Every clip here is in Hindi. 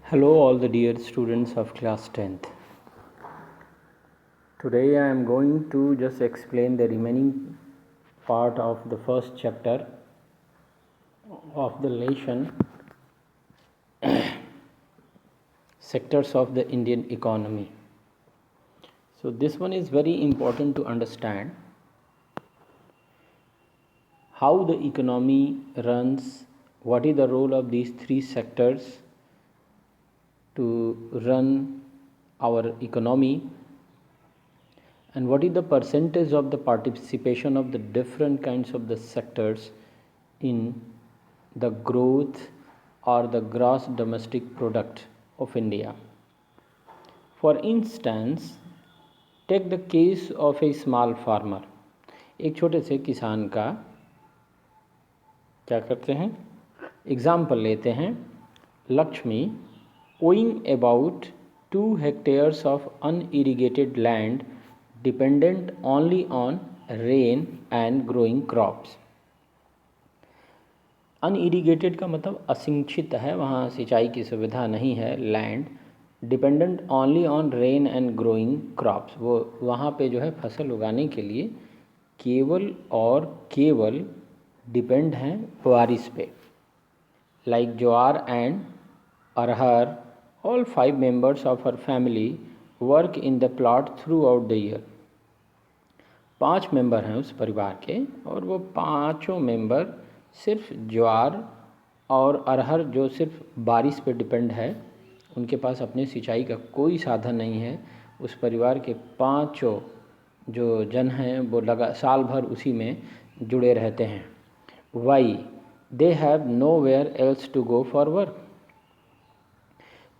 Hello, all the dear students of class 10th. Today I am going to just explain the remaining part of the first chapter of the lesson sectors of the Indian economy. So, this one is very important to understand how the economy runs, what is the role of these three sectors to run our economy, and what is the percentage of the participation of the different kinds of the sectors in the growth or the gross domestic product of India. For instance, take the case of a small farmer. एक छोटे से किसान का क्या करते हैं, एग्जाम्पल लेते हैं. Lakshmi owing about 2 hectares of unirrigated land dependent only on rain and growing crops. Unirrigated का मतलब असिंचित है, वहाँ सिंचाई की सुविधा नहीं है. Land dependent only on rain and growing crops, वो वहाँ पे जो है फसल उगाने के लिए केवल और केवल डिपेंड हैं बारिश पे. Like jowar and arhar, all 5 members of her family work in the plot throughout the year. 5 member हैं उस परिवार के और वो पाँचों मेंबर सिर्फ ज्वार और अरहर जो सिर्फ बारिश पे डिपेंड है, उनके पास अपने सिंचाई का कोई साधन नहीं है. उस परिवार के पाँचों जो जन हैं वो साल भर उसी में जुड़े रहते हैं. Why they have nowhere else to go for work,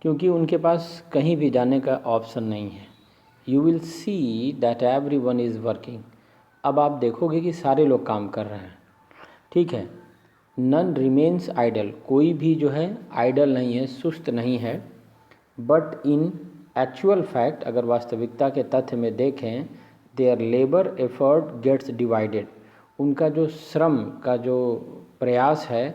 क्योंकि उनके पास कहीं भी जाने का ऑप्शन नहीं है. You will see that every one is working. अब आप देखोगे कि सारे लोग काम कर रहे हैं. ठीक है. नन रिमेन्स आइडल, कोई भी जो है आइडल नहीं है, सुस्त नहीं है. बट इन एक्चुअल फैक्ट, अगर वास्तविकता के तथ्य में देखें, their labour effort gets divided. उनका जो श्रम का जो प्रयास है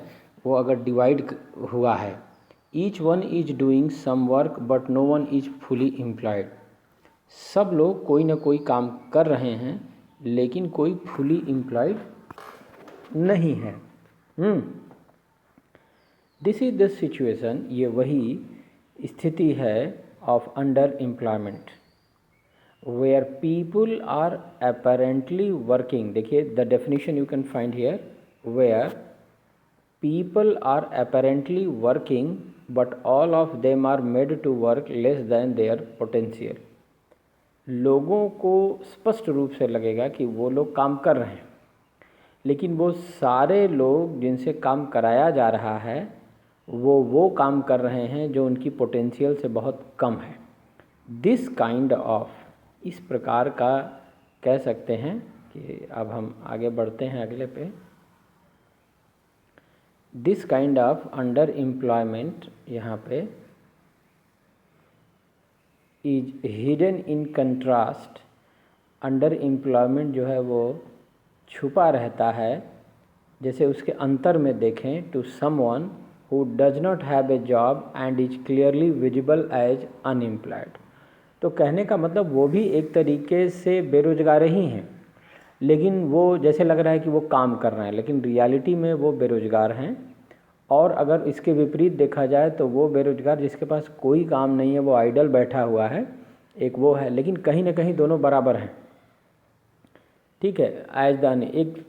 वो अगर डिवाइड हुआ है. Each one is doing some work but no one is fully employed. सब लोग कोई ना कोई काम कर रहे हैं लेकिन कोई फुली एम्प्लॉयड नहीं है. दिस इज द सिचुएशन, ये वही स्थिति है of under employment where people are apparently working. देखिए the definition you can find here, where people are apparently working but all of them are made to work less than their potential. लोगों को स्पष्ट रूप से लगेगा कि वो लोग काम कर रहे हैं, लेकिन वो सारे लोग जिनसे काम कराया जा रहा है वो काम कर रहे हैं जो उनकी पोटेंशियल से बहुत कम है. दिस काइंड ऑफ, इस प्रकार का कह सकते हैं कि अब हम आगे बढ़ते हैं अगले पे. This kind of under employment यहाँ पे is hidden in contrast. Under employment जो है वो छुपा रहता है, जैसे उसके अंतर में देखें, to someone who does not have a job and is clearly visible as unemployed. तो कहने का मतलब वो भी एक तरीके से बेरोजगार ही हैं, लेकिन वो जैसे लग रहा है कि वो काम कर रहे हैं, लेकिन रियलिटी में वो बेरोजगार हैं. और अगर इसके विपरीत देखा जाए तो वो बेरोजगार जिसके पास कोई काम नहीं है, वो आइडल बैठा हुआ है, एक वो है. लेकिन कहीं ना कहीं दोनों बराबर हैं. ठीक है. आयजदान एक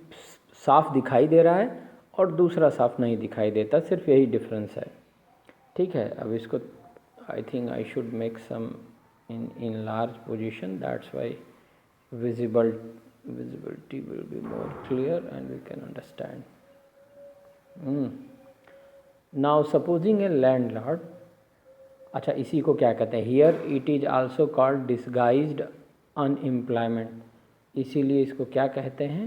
साफ दिखाई दे रहा है और दूसरा साफ नहीं दिखाई देता, सिर्फ यही डिफरेंस है. ठीक है. अब इसको I think I should make some in large position, that's why visibility will be more clear and we can understand. Now supposing a landlord, अच्छा इसी को क्या कहते हैं, here it is also called disguised unemployment. इसीलिए इसको क्या कहते हैं,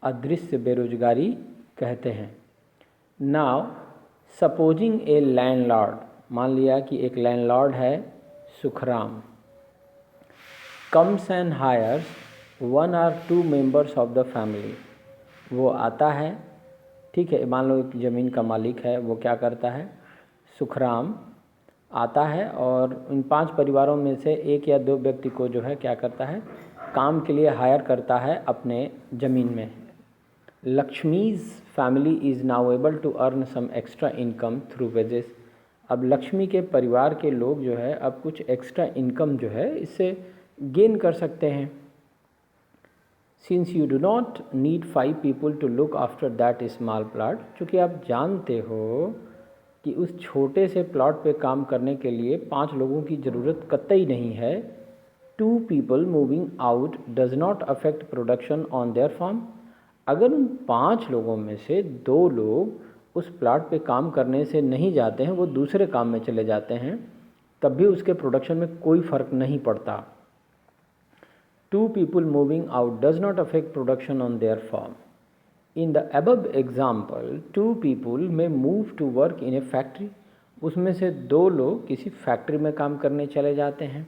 अदृश्य बेरोजगारी कहते हैं. Now supposing a landlord, मान लिया कि एक लैंडलॉर्ड है Sukhram, comes and hires 1 or 2 members of the family. वो आता है, ठीक है, मान लो एक ज़मीन का मालिक है, वो क्या करता है, सुखराम आता है और इन 5 परिवारों में से 1 या 2 व्यक्ति को जो है क्या करता है, काम के लिए हायर करता है अपने ज़मीन में। Lakshmi's family is now able to earn some extra income through wages. अब लक्ष्मी के परिवार के लोग जो है अब कुछ एक्स्ट्रा इनकम जो है इससे गेन कर सकते हैं। Since you do not need 5 people to look after that small plot, चूँकि आप जानते हो कि उस छोटे से प्लॉट पे काम करने के लिए 5 लोगों की ज़रूरत कतई नहीं है। 2 people moving out does not affect production on their farm. अगर उन 5 लोगों में से 2 लोग उस प्लॉट पे काम करने से नहीं जाते हैं, वो दूसरे काम में चले जाते हैं, तब भी उसके प्रोडक्शन में कोई फ़र्क नहीं पड़ता। 2 people moving out does not affect production on their farm. In the above example, 2 people may move to work in a factory. उसमें से 2 लोग किसी फैक्ट्री में काम करने चले जाते हैं।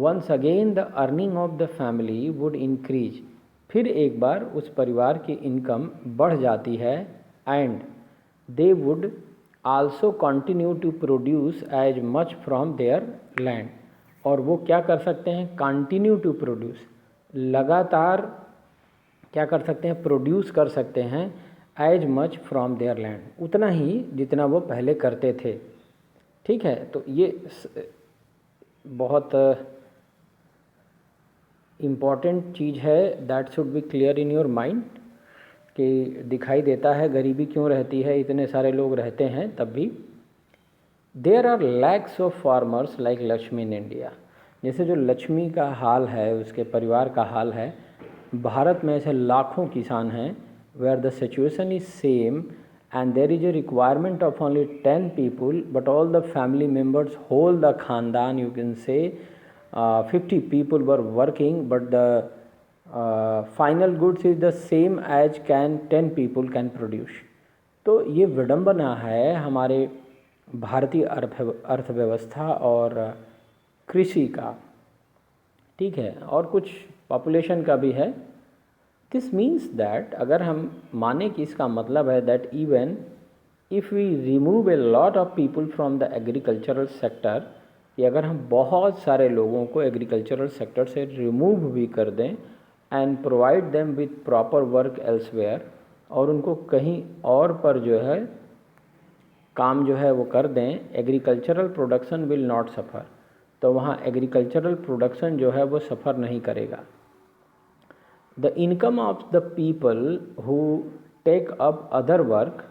Once again the earning of the family would increase. फिर एक बार उस परिवार की इनकम बढ़ जाती है and they would also continue to produce as much from their land. और वो क्या कर सकते हैं, कंटिन्यू टू प्रोड्यूस, लगातार क्या कर सकते हैं, प्रोड्यूस कर सकते हैं as much from their land, उतना ही जितना वो पहले करते थे। ठीक है, तो ये बहुत इम्पॉर्टेंट चीज़ है, that should be clear in your mind, कि दिखाई देता है गरीबी क्यों रहती है, इतने सारे लोग रहते हैं तब भी। There are lakhs of farmers like Lakshmi in India. जैसे जो लक्ष्मी का हाल है, उसके परिवार का हाल है, भारत में ऐसे लाखों किसान हैं where the situation is same and there is a requirement of only 10 people but all the family members, whole the खानदान, you can say 50 people were working but the final goods is the same as 10 people can produce। तो ये विडंबना है हमारे भारतीय अर्थव्यवस्था और कृषि का, ठीक है, और कुछ पॉपुलेशन का भी है। दिस मीन्स दैट अगर हम माने कि इसका मतलब है that even if we remove a lot of people from the agricultural sector, कि अगर हम बहुत सारे लोगों को एग्रीकल्चरल सेक्टर से रिमूव भी कर दें and provide them with proper work elsewhere, और उनको कहीं और पर जो है काम जो है वो कर दें, एग्रीकल्चरल प्रोडक्शन विल नॉट सफ़र, तो वहाँ एग्रीकल्चरल प्रोडक्शन जो है वो सफ़र नहीं करेगा। The income of the people who take up other work,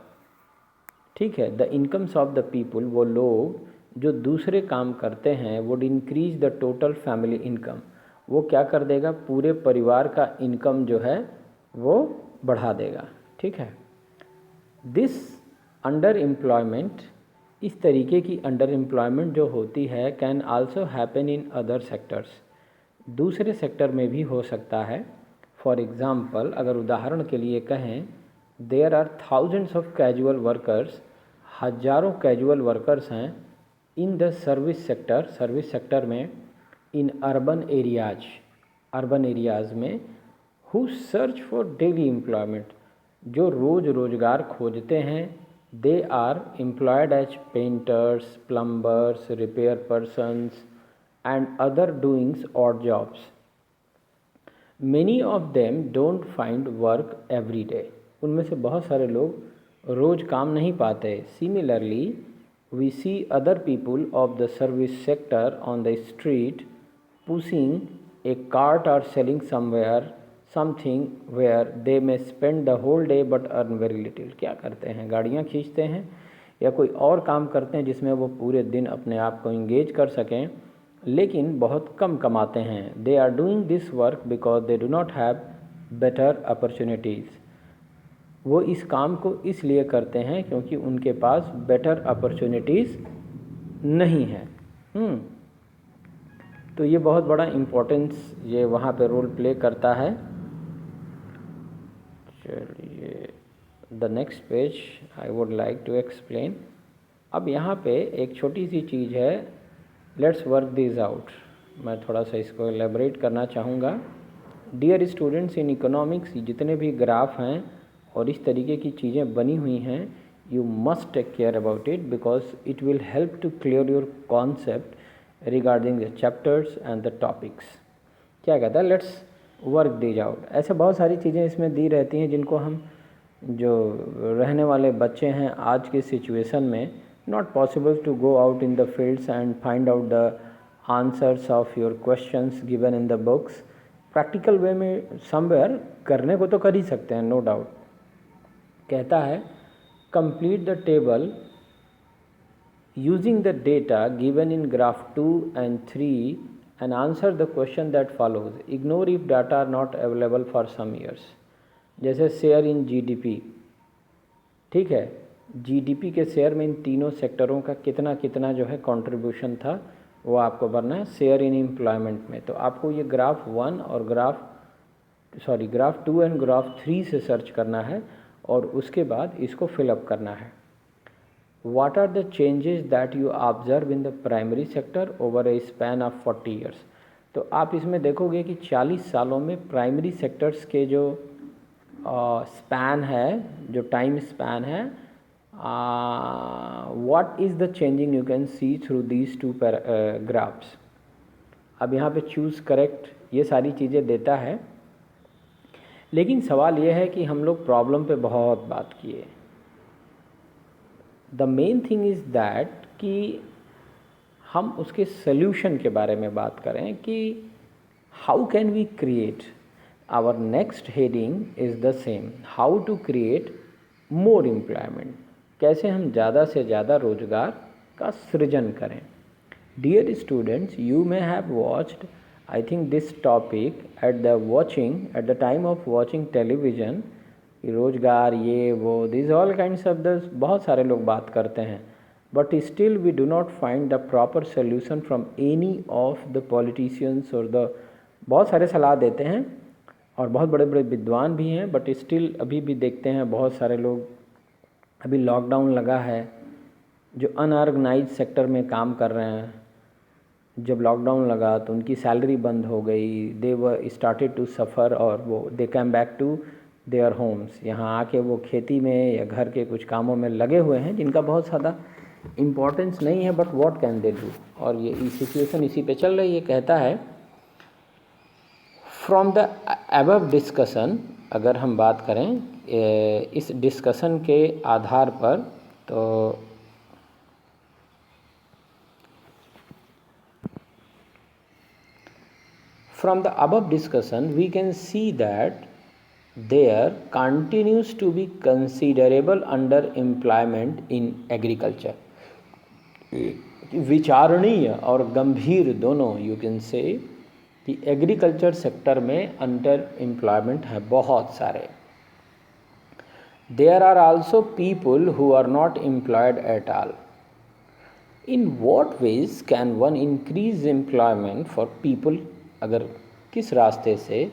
ठीक है, the incomes of the people, वो लोग जो दूसरे काम करते हैं, would increase the total family income, वो क्या कर देगा, पूरे परिवार का इनकम जो है वो बढ़ा देगा। ठीक है, दिस अंडर एम्प्लॉयमेंट, इस तरीके की अंडर एम्प्लॉयमेंट जो होती है, can also happen in other sectors, दूसरे सेक्टर में भी हो सकता है। फॉर एग्ज़ाम्पल, अगर उदाहरण के लिए कहें, there are thousands of casual workers, हज़ारों कैजुअल वर्कर्स हैं in the service sector, service sector में, इन अर्बन एरियाज़ में, who search for daily employment, जो रोज़ रोज़गार खोजते हैं। They are employed as painters, plumbers, repair persons and other doings odd jobs. Many of them don't find work every day, उनमें से बहुत सारे लोग रोज़ काम नहीं पाते। Similarly we see other people of the service sector on the street pushing a cart or selling something where they may spend the whole day but earn very little। क्या करते हैं, गाड़ियाँ खींचते हैं या कोई और काम करते हैं जिसमें वो पूरे दिन अपने आप को इंगेज कर सकें, लेकिन बहुत कम कमाते हैं। They are doing this work because they do not have better opportunities, वो इस काम को इसलिए करते हैं क्योंकि उनके पास बेटर अपॉर्चुनिटीज़ नहीं है। तो ये बहुत बड़ा इम्पोर्टेंस ये वहाँ पे रोल प्ले करता है। चलिए, the next page I would like to explain. अब यहाँ पे एक छोटी सी चीज़ है, लेट्स वर्क दिस आउट, मैं थोड़ा सा इसको एलेबरेट करना चाहूँगा। डियर स्टूडेंट्स, इन इकोनॉमिक्स जितने भी ग्राफ हैं और इस तरीके की चीज़ें बनी हुई हैं, you must take care about it because it will help to clear your concept regarding the chapters and the topics. क्या कहता है, लेट्स वर्क दीज आउट। ऐसे बहुत सारी चीज़ें इसमें दी रहती हैं जिनको हम जो रहने वाले बच्चे हैं आज की सिचुएशन में, not possible to go out in the fields and find out the answers of your questions given in the books, practical way में समवेयर करने को तो कर ही सकते हैं, नो डाउट। कहता है complete the table using the data given in graph 2 and 3 and answer the question that follows. Ignore if data are not available for some years. जैसे शेयर इन जीडीपी, ठीक है, जीडीपी के शेयर में इन तीनों सेक्टरों का कितना कितना जो है कंट्रीब्यूशन था वो आपको भरना है शेयर इन एम्प्लॉयमेंट में। तो आपको ये ग्राफ 1 और ग्राफ 2 एंड ग्राफ 3 से सर्च करना है और उसके बाद इसको फिलअप करना है। What are the changes that you observe in the primary sector over a span of 40 years? तो आप इसमें देखोगे कि 40 सालों में प्राइमरी सेक्टर्स के जो स्पैन है, जो टाइम स्पैन है, what is the changing you can see through these two graphs. अब यहाँ पे चूज़ करेक्ट ये सारी चीज़ें देता है, लेकिन सवाल ये है कि हम लोग प्रॉब्लम पे बहुत बात किए। The main thing is that कि हम उसके सल्यूशन के बारे में बात करें कि how can we create. Our next heading is the same, how to create more employment, कैसे हम ज़्यादा से ज़्यादा रोजगार का सृजन करें। Dear students, you may have watched I think this topic at the time of watching television. रोजगार ये वो this all kinds of the बहुत सारे लोग बात करते हैं, but still we do not find the proper solution from any of the politicians और द बहुत सारे सलाह देते हैं और बहुत बड़े बड़े विद्वान भी हैं, बट स्टिल अभी भी देखते हैं बहुत सारे लोग, अभी लॉकडाउन लगा है, जो अनऑर्गेनाइज सेक्टर में काम कर रहे हैं, जब लॉकडाउन लगा तो उनकी सैलरी बंद हो गई, दे वर स्टार्टेड टू सफ़र और वो they came back to their homes. यहाँ आके वो खेती में या घर के कुछ कामों में लगे हुए हैं जिनका बहुत ज़्यादा इम्पोर्टेंस नहीं है, but what can they do. और ये सिचुएशन इसी पे चल रही है। कहता है फ्रॉम द अबव डिस्कशन, अगर हम बात करें इस डिस्कशन के आधार पर, तो from the above discussion we can see that there continues to be considerable underemployment in agriculture. विचारणीय और गंभीर दोनों यू कैन से कि एग्रीकल्चर सेक्टर में अंडर एम्प्लॉयमेंट है बहुत सारे। There are also people who are not employed at all. In what ways can one increase employment for people, अगर किस रास्ते से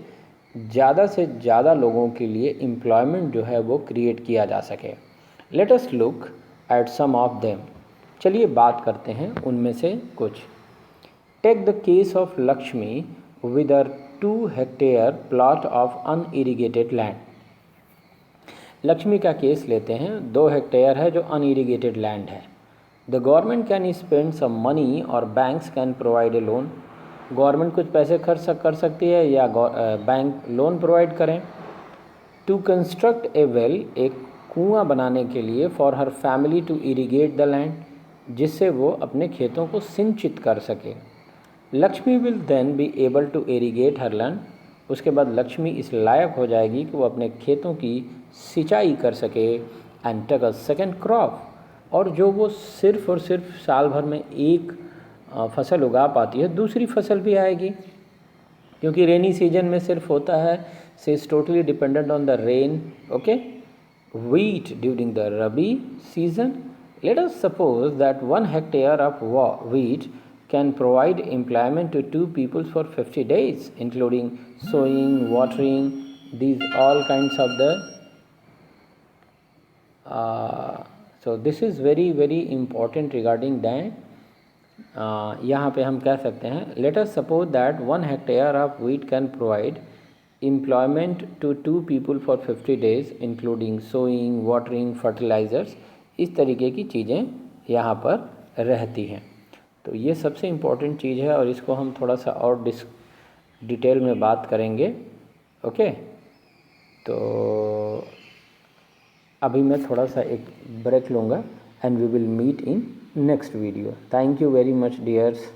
ज़्यादा लोगों के लिए एम्प्लॉयमेंट जो है वो क्रिएट किया जा सके। Let us look at some of them. चलिए बात करते हैं उनमें से कुछ। Take the case of Lakshmi with a 2 hectare plot of unirrigated land. Lakshmi का केस लेते हैं, 2 हेक्टेयर है जो अनइरिगेटेड लैंड है। The government can spend some money और banks can provide a loan. Government कुछ पैसे खर्च कर सकती है या बैंक लोन प्रोवाइड करें। टू कंस्ट्रक्ट ए वेल, एक कुआं बनाने के लिए, for her family to irrigate the land, जिससे वो अपने खेतों को सिंचित कर सके। Lakshmi will then be able to irrigate her land. उसके बाद लक्ष्मी इस लायक हो जाएगी कि वो अपने खेतों की सिंचाई कर सके। And take a second crop, और जो वो सिर्फ और सिर्फ साल भर में एक फसल उगा पाती है, दूसरी फसल भी आएगी, क्योंकि रेनी सीजन में सिर्फ होता है, से is totally dependent on the rain. Okay, wheat during the Rabi season. Let us suppose that 1 hectare of wheat can provide employment to 2 people for 50 days, including sowing, watering, these all kinds of the so this is very important regarding that. यहाँ पे हम कह सकते हैं, let us suppose that 1 hectare of wheat can provide employment to 2 people for 50 days, including sowing, watering, fertilizers. इस तरीके की चीज़ें यहाँ पर रहती हैं। तो ये सबसे इम्पोर्टेंट चीज़ है और इसको हम थोड़ा सा और डिटेल में बात करेंगे। ओके, तो अभी मैं थोड़ा सा एक ब्रेक लूँगा and we will meet in next video. Thank you very much dears.